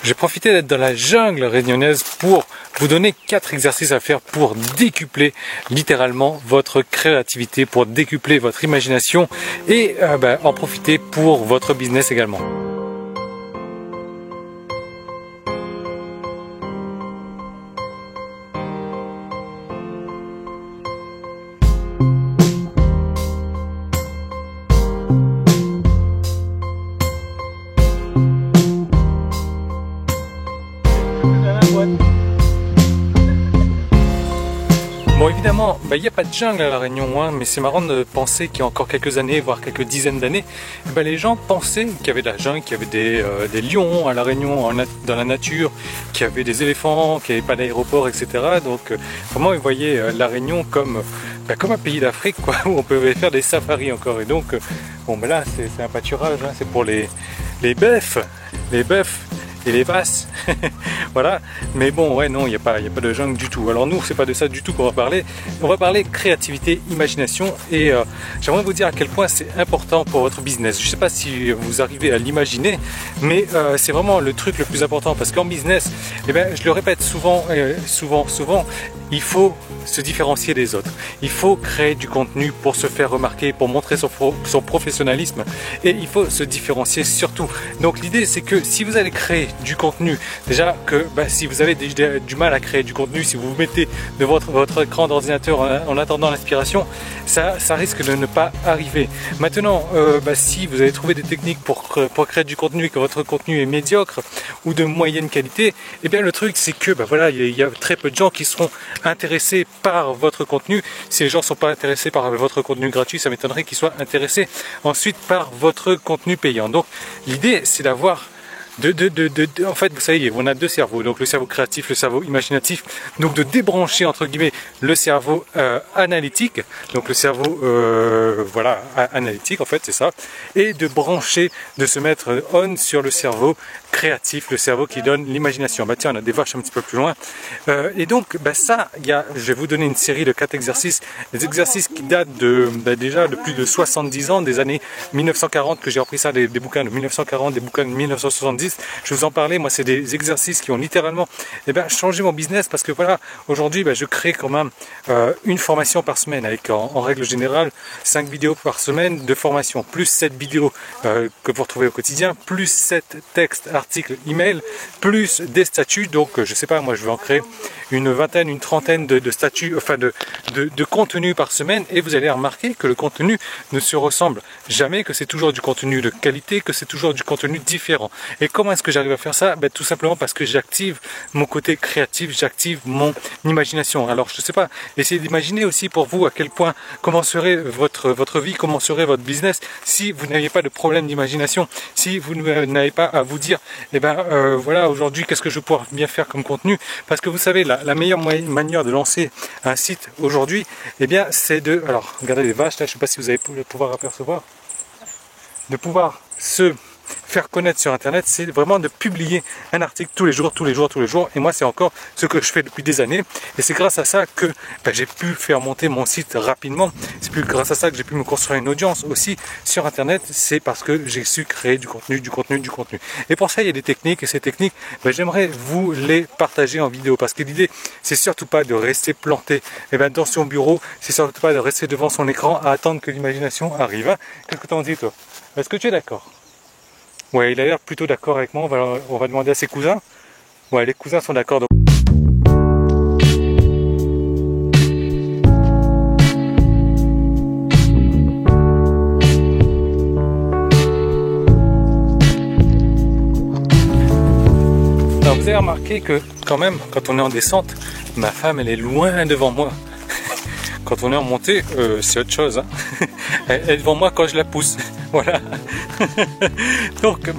J'ai profité d'être dans la jungle réunionnaise pour vous donner 4 exercices à faire pour décupler littéralement votre créativité, pour décupler votre imagination et en profiter pour votre business également. Bon, évidemment, il n'y a pas de jungle à La Réunion, hein, mais c'est marrant de penser qu'il y a encore quelques années, voire quelques dizaines d'années, les gens pensaient qu'il y avait de la jungle, qu'il y avait des lions à La Réunion, dans la nature, qu'il y avait des éléphants, qu'il n'y avait pas d'aéroport, etc. Donc, vraiment, ils voyaient La Réunion comme un pays d'Afrique, quoi, où on pouvait faire des safaris encore. Et donc, là, c'est un pâturage, hein, c'est pour les bœufs et les vasses. Voilà, mais bon, ouais, non, il n'y a pas de jungle du tout. Alors nous, c'est pas de ça du tout qu'on va parler. On va parler créativité, imagination, et j'aimerais vous dire à quel point c'est important pour votre business. Je sais pas si vous arrivez à l'imaginer, mais c'est vraiment le truc le plus important, parce qu'en business, je le répète souvent, il faut se différencier des autres. Il faut créer du contenu pour se faire remarquer, pour montrer son professionnalisme, et il faut se différencier surtout. Donc l'idée, c'est que si vous allez créer du contenu, déjà que si vous avez du mal à créer du contenu, si vous vous mettez devant votre écran d'ordinateur en attendant l'inspiration, ça risque de ne pas arriver. Maintenant, si vous avez trouvé des techniques pour créer du contenu et que votre contenu est médiocre ou de moyenne qualité, le truc c'est que il y a très peu de gens qui seront intéressés par votre contenu. Si les gens ne sont pas intéressés par votre contenu gratuit, ça m'étonnerait qu'ils soient intéressés ensuite par votre contenu payant. Donc l'idée, c'est d'avoir en fait, vous savez, on a 2 cerveaux, donc le cerveau créatif, le cerveau imaginatif, donc de débrancher entre guillemets le cerveau analytique, donc le cerveau analytique en fait, c'est ça, et de brancher, de se mettre on sur le cerveau créatif, le cerveau qui donne l'imagination. Tiens, on a des vaches un petit peu plus loin, et donc je vais vous donner une série de 4 exercices, des exercices qui datent déjà de plus de 70 ans, des années 1940, que j'ai repris ça des bouquins de 1940, des bouquins de 1970. Je vous en parlais, moi c'est des exercices qui ont littéralement changé mon business, parce que aujourd'hui je crée quand même une formation par semaine avec en règle générale 5 vidéos par semaine de formation, plus 7 vidéos que vous retrouvez au quotidien, plus 7 textes, articles, emails, plus des statuts. Donc je sais pas, moi je vais en créer une vingtaine, une trentaine de statuts, de contenu par semaine, et vous allez remarquer que le contenu ne se ressemble jamais, que c'est toujours du contenu de qualité, que c'est toujours du contenu différent. Et comment est-ce que j'arrive à faire ça? Tout simplement parce que j'active mon côté créatif, j'active mon imagination. Alors je sais pas, essayez d'imaginer aussi pour vous à quel point, comment serait votre vie, comment serait votre business si vous n'aviez pas de problème d'imagination, si vous n'avez pas à vous dire aujourd'hui qu'est-ce que je vais pouvoir bien faire comme contenu. Parce que vous savez, la meilleure manière de lancer un site aujourd'hui, c'est alors regardez les vaches là, je sais pas si vous allez pouvoir apercevoir, de pouvoir se faire connaître sur internet, c'est vraiment de publier un article tous les jours, et moi c'est encore ce que je fais depuis des années, et c'est grâce à ça que j'ai pu faire monter mon site rapidement. C'est plus grâce à ça que j'ai pu me construire une audience aussi sur internet, c'est parce que j'ai su créer du contenu, et pour ça il y a des techniques, et ces techniques j'aimerais vous les partager en vidéo, parce que l'idée c'est surtout pas de rester planté dans son bureau, c'est surtout pas de rester devant son écran à attendre que l'imagination arrive, hein. Qu'est-ce que tu en dis toi? Est-ce que tu es d'accord? Ouais, il a l'air plutôt d'accord avec moi. On va demander à ses cousins. Ouais, les cousins sont d'accord. Donc... Alors, vous avez remarqué que quand même, quand on est en descente, ma femme elle est loin devant moi. Quand on est en montée, c'est autre chose, hein. Elle est devant moi quand je la pousse. Voilà. Donc,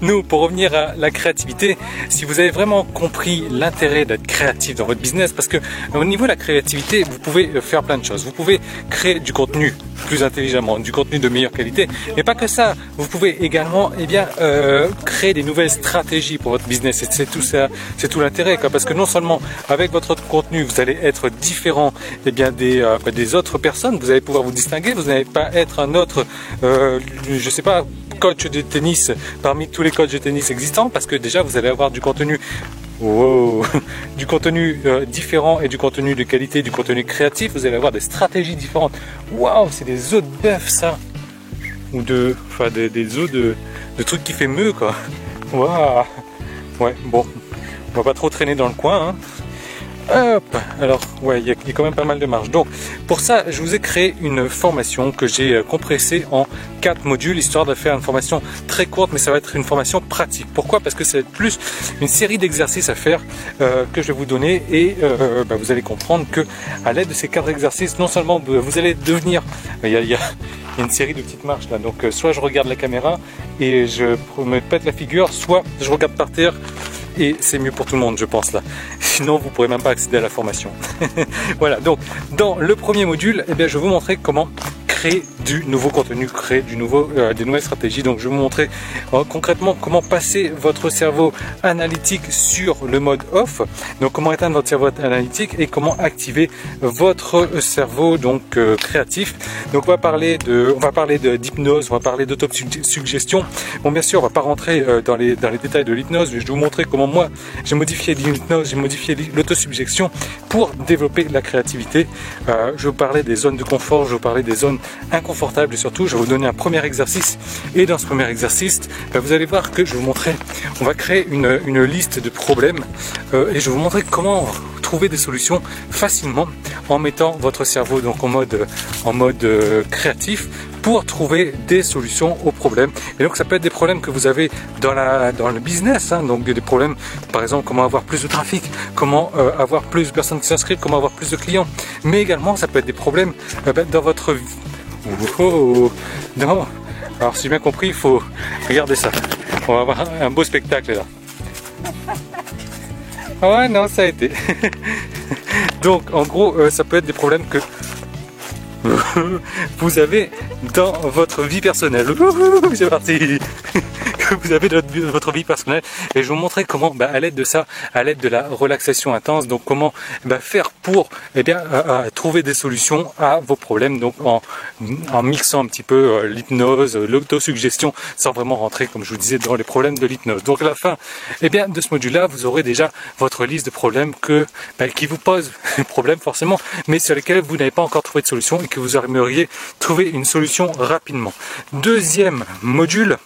nous, pour revenir à la créativité, si vous avez vraiment compris l'intérêt d'être créatif dans votre business, parce que au niveau de la créativité, vous pouvez faire plein de choses. Vous pouvez créer du contenu plus intelligemment, du contenu de meilleure qualité, mais pas que ça. Vous pouvez également, créer des nouvelles stratégies pour votre business. Et c'est tout ça, c'est tout l'intérêt, quoi. Parce que non seulement avec votre contenu, vous allez être différent, des autres personnes. Vous allez pouvoir vous distinguer. Vous n'allez pas être un autre, je sais pas, coach de tennis parmi tous les coachs de tennis existants, parce que déjà vous allez avoir du contenu du contenu différent et du contenu de qualité, du contenu créatif. Vous allez avoir des stratégies différentes. Waouh, c'est des os de bœuf ça, ou des os de trucs qui fait meuh quoi. Waouh. Ouais, bon, on va pas trop traîner dans le coin, hein. Hop, alors ouais, il y a quand même pas mal de marge. Donc pour ça, je vous ai créé une formation que j'ai compressée en 4 modules, histoire de faire une formation très courte, mais ça va être une formation pratique. Pourquoi? Parce que c'est plus une série d'exercices à faire que je vais vous donner, et vous allez comprendre que à l'aide de ces 4 exercices, non seulement vous allez devenir, il y a une série de petites marches là, donc soit je regarde la caméra et je me pète la figure, soit je regarde par terre, et c'est mieux pour tout le monde je pense là, sinon vous ne pourrez même pas accéder à la formation. Voilà, donc dans le premier module, je vais vous montrer comment créer du nouveau contenu, créer des nouvelles stratégies. Donc je vais vous montrer concrètement comment passer votre cerveau analytique sur le mode off, donc comment éteindre votre cerveau analytique et comment activer votre cerveau donc créatif. Donc on va parler d'hypnose, on va parler d'autosuggestion. Bon, bien sûr on va pas rentrer dans les détails de l'hypnose, mais je vais vous montrer comment moi j'ai modifié l'hypnose, j'ai modifié l'autosuggestion pour développer la créativité. Je vais vous parler des zones de confort, je vais vous parler des zones inconfortable, et surtout je vais vous donner un premier exercice, et dans ce premier exercice vous allez voir que je vais vous montrer, on va créer une liste de problèmes et je vais vous montrer comment trouver des solutions facilement en mettant votre cerveau donc en mode créatif pour trouver des solutions aux problèmes. Et donc ça peut être des problèmes que vous avez dans le business, hein, donc des problèmes par exemple comment avoir plus de trafic, comment avoir plus de personnes qui s'inscrivent, comment avoir plus de clients, mais également ça peut être des problèmes dans votre vie. Non. Alors si j'ai bien compris, il faut regarder ça. On va avoir un beau spectacle là. Ouais, non, ça a été. Donc en gros, ça peut être des problèmes que vous avez dans votre vie personnelle. C'est parti. Que vous avez dans votre vie personnelle, et je vais vous montrer comment à l'aide de ça, à l'aide de la relaxation intense, donc comment faire pour trouver des solutions à vos problèmes, donc en mixant un petit peu l'hypnose, l'autosuggestion, sans vraiment rentrer, comme je vous disais, dans les problèmes de l'hypnose. Donc à la fin de ce module là, vous aurez déjà votre liste de problèmes qui vous posent problème forcément, mais sur lesquels vous n'avez pas encore trouvé de solution et que vous aimeriez trouver une solution rapidement. Deuxième module.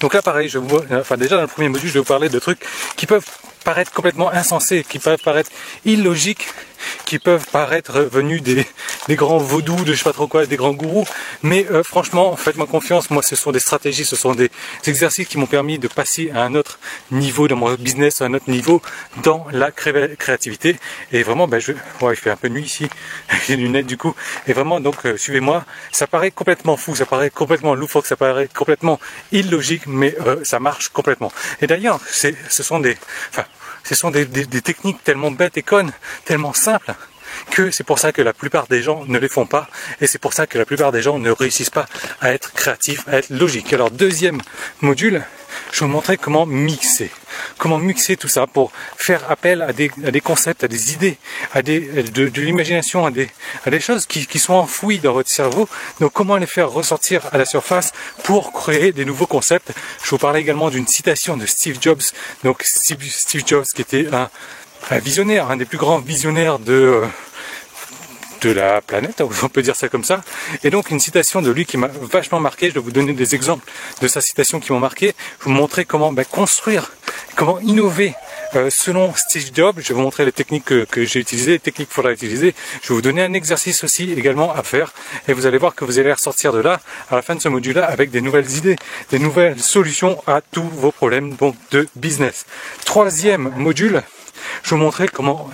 Donc là pareil, déjà dans le premier module, je vais vous parler de trucs qui peuvent paraître complètement insensés, qui peuvent paraître illogiques, qui peuvent paraître venus des grands vaudous, de je sais pas trop quoi, des grands gourous, mais franchement, faites-moi confiance, moi ce sont des stratégies, ce sont des exercices qui m'ont permis de passer à un autre niveau dans mon business, à un autre niveau dans la créativité, et vraiment, il fait un peu nuit ici, avec les lunettes du coup, et vraiment, donc suivez-moi, ça paraît complètement fou, ça paraît complètement loufoque, ça paraît complètement illogique, mais ça marche complètement. Et d'ailleurs, ce sont des techniques tellement bêtes et connes, tellement simples, que c'est pour ça que la plupart des gens ne les font pas, et c'est pour ça que la plupart des gens ne réussissent pas à être créatifs, à être logiques. Alors deuxième module, je vais vous montrer comment mixer tout ça pour faire appel à des concepts, à des idées, de l'imagination, à des choses qui sont enfouies dans votre cerveau. Donc comment les faire ressortir à la surface pour créer des nouveaux concepts. Je vous parlais également d'une citation de Steve Jobs. Donc Steve Jobs qui était un visionnaire, un des plus grands visionnaires de la planète, on peut dire ça comme ça. Et donc une citation de lui qui m'a vachement marqué. Je vais vous donner des exemples de sa citation qui m'ont marqué. Je vais vous montrer comment construire, comment innover selon Steve Jobs. Je vais vous montrer les techniques que j'ai utilisées, les techniques qu'il faudra utiliser. Je vais vous donner un exercice aussi également à faire, et vous allez voir que vous allez ressortir de là à la fin de ce module là avec des nouvelles idées, des nouvelles solutions à tous vos problèmes de business. Troisième module, je vais vous montrer comment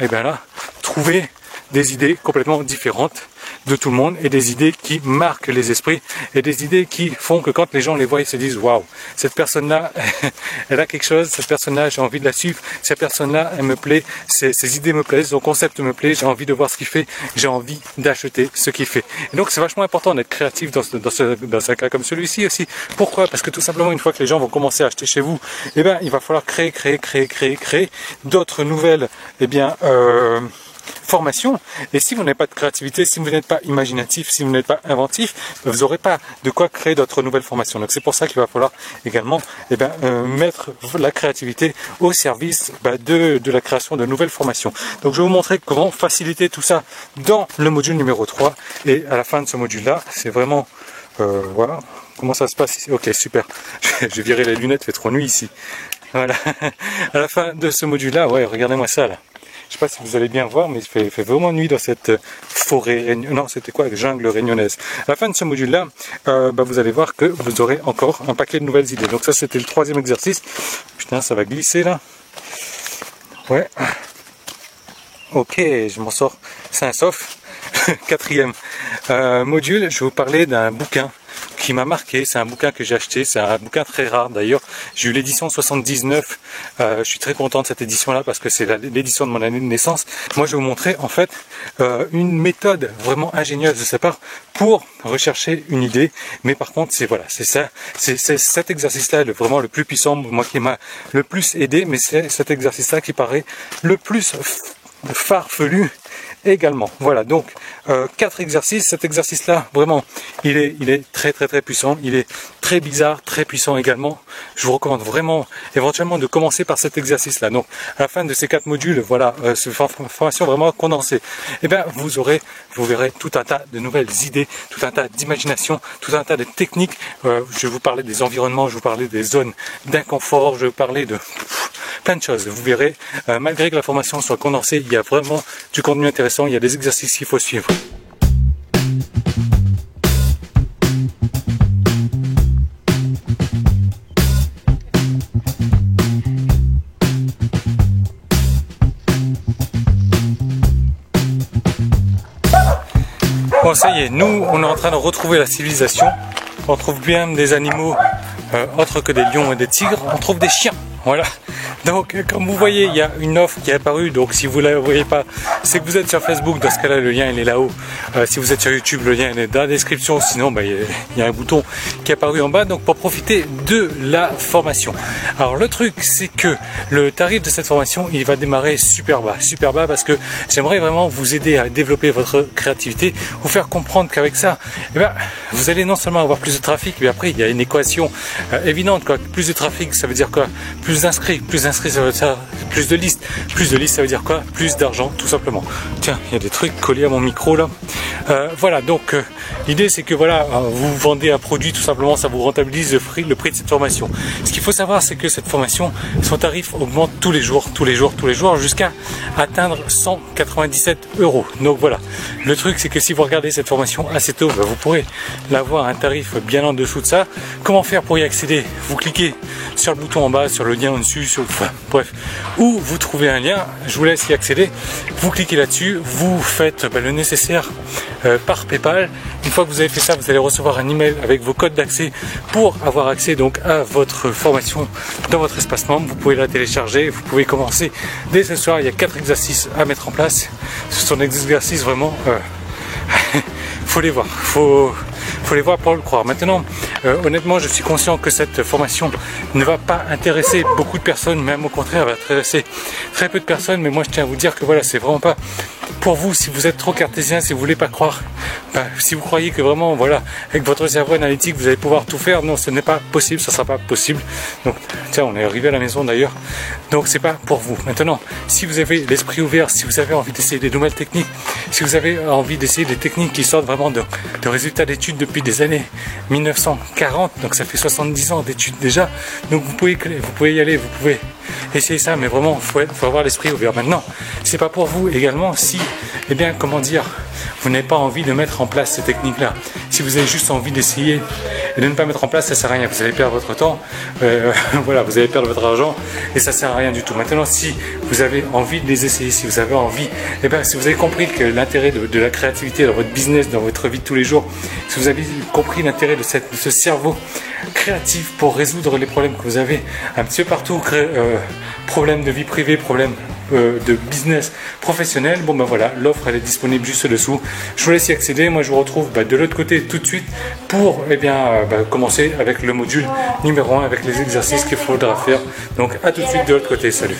trouver des idées complètement différentes de tout le monde, et des idées qui marquent les esprits, et des idées qui font que quand les gens les voient, ils se disent waouh, cette personne là elle a quelque chose, cette personne là j'ai envie de la suivre, cette personne là elle me plaît, ses idées me plaisent, son concept me plaît, j'ai envie de voir ce qu'il fait, j'ai envie d'acheter ce qu'il fait. Et donc c'est vachement important d'être créatif dans un cas comme celui-ci aussi. Pourquoi? Parce que tout simplement, une fois que les gens vont commencer à acheter chez vous, il va falloir créer d'autres nouvelles formation. Et si vous n'avez pas de créativité, si vous n'êtes pas imaginatif, si vous n'êtes pas inventif, vous n'aurez pas de quoi créer d'autres nouvelles formations. Donc c'est pour ça qu'il va falloir également mettre la créativité au service de la création de nouvelles formations. Donc je vais vous montrer comment faciliter tout ça dans le module numéro 3. Et à la fin de ce module-là, c'est vraiment... voilà, comment ça se passe ici. Ok, super. Je vais virer les lunettes, il fait trop nuit ici. Voilà. À la fin de ce module-là, ouais, regardez-moi ça là. Je sais pas si vous allez bien voir, mais il fait vraiment nuit dans cette forêt, non, c'était quoi, jungle réunionnaise. À la fin de ce module-là, vous allez voir que vous aurez encore un paquet de nouvelles idées. Donc ça, c'était le 3e exercice. Putain, ça va glisser là. Ouais. Ok, je m'en sors sain et sauf. 4e module, je vais vous parler d'un bouquin qui m'a marqué. C'est un bouquin que j'ai acheté, c'est un bouquin très rare d'ailleurs. J'ai eu l'édition 79, je suis très content de cette édition là parce que c'est l'édition de mon année de naissance. Moi je vais vous montrer en fait une méthode vraiment ingénieuse de sa part pour rechercher une idée, mais par contre c'est cet exercice là vraiment le plus puissant, moi qui m'a le plus aidé, mais c'est cet exercice là qui paraît le plus farfelu également. Voilà, donc 4 exercices. Cet exercice là vraiment il est très puissant, il est très bizarre, très puissant également. Je vous recommande vraiment éventuellement de commencer par cet exercice là. Donc à la fin de ces 4 modules, voilà, cette formation vraiment condensée, et vous verrez tout un tas de nouvelles idées, tout un tas d'imagination, tout un tas de techniques. Je vais vous parler des environnements, je vais vous parler des zones d'inconfort, je vais vous parler de plein de choses. Vous verrez, malgré que la formation soit condensée, il y a vraiment du contenu intéressant, il y a des exercices qu'il faut suivre. Bon, ça y est, nous, on est en train de retrouver la civilisation. On trouve bien des animaux autres que des lions et des tigres. On trouve des chiens. Voilà. Donc, comme vous voyez, il y a une offre qui est apparue. Donc, si vous ne la voyez pas, c'est que vous êtes sur Facebook. Dans ce cas-là, le lien il est là-haut. Si vous êtes sur YouTube, le lien il est dans la description. Sinon, il y a un bouton qui est apparu en bas. Donc, pour profiter de la formation. Alors, le truc, c'est que le tarif de cette formation, il va démarrer super bas, parce que j'aimerais vraiment vous aider à développer votre créativité, vous faire comprendre qu'avec ça, vous allez non seulement avoir plus de trafic, mais après, il y a une équation évidente, quoi. Plus de trafic, ça veut dire quoi? Plus d'inscrits, ça veut dire plus de listes, ça veut dire quoi? Plus d'argent, tout simplement. Tiens, il y a des trucs collés à mon micro là. Voilà, donc l'idée c'est que voilà, vous vendez un produit, tout simplement, ça vous rentabilise le prix de cette formation. Ce qu'il faut savoir, c'est que cette formation, son tarif augmente tous les jours, jusqu'à atteindre 197 €. Donc voilà, le truc c'est que si vous regardez cette formation assez tôt, vous pourrez l'avoir à un tarif bien en dessous de ça. Comment faire pour y accéder? Vous cliquez sur le bouton en bas, sur le lien en dessus, bref, où vous trouvez un lien, je vous laisse y accéder. Vous cliquez là-dessus, vous faites le nécessaire par PayPal. Une fois que vous avez fait ça, vous allez recevoir un email avec vos codes d'accès pour avoir accès donc à votre formation dans votre espace membre. Vous pouvez la télécharger, vous pouvez commencer dès ce soir. Il y a 4 exercices à mettre en place. Ce sont des exercices vraiment faut les voir, faut les voir pour le croire. Maintenant, honnêtement, je suis conscient que cette formation ne va pas intéresser beaucoup de personnes, même au contraire, elle va intéresser très peu de personnes. Mais moi, je tiens à vous dire que voilà, c'est vraiment pas pour vous. Si vous êtes trop cartésien, si vous voulez pas croire, si vous croyez que vraiment, voilà, avec votre cerveau analytique, vous allez pouvoir tout faire, non, ce n'est pas possible, ça sera pas possible. Donc, tiens, on est arrivé à la maison d'ailleurs. Donc, c'est pas pour vous. Maintenant, si vous avez l'esprit ouvert, si vous avez envie d'essayer des nouvelles techniques, si vous avez envie d'essayer des techniques qui sortent vraiment de résultats d'études depuis des années 1940, donc ça fait 70 ans d'études déjà, donc vous pouvez y aller, vous pouvez essayer ça, mais vraiment faut avoir l'esprit ouvert. Maintenant, c'est pas pour vous également si, comment dire, vous n'avez pas envie de mettre en place ces techniques là. Si vous avez juste envie d'essayer et de ne pas mettre en place, ça sert à rien, vous allez perdre votre temps, voilà, vous allez perdre votre argent et ça sert à rien du tout. Maintenant, si vous avez envie de les essayer, si vous avez envie, si vous avez compris que l'intérêt de la créativité dans votre business, dans votre vie de tous les jours, si vous avez compris l'intérêt de ce cerveau créatif pour résoudre les problèmes que vous avez un petit peu partout, problèmes de vie privée, problèmes de business professionnel, voilà, l'offre elle est disponible juste dessous. Je vous laisse y accéder. Moi je vous retrouve de l'autre côté tout de suite pour commencer avec le module numéro 1 avec les exercices qu'il faudra faire. Donc à tout de suite de l'autre côté. Salut.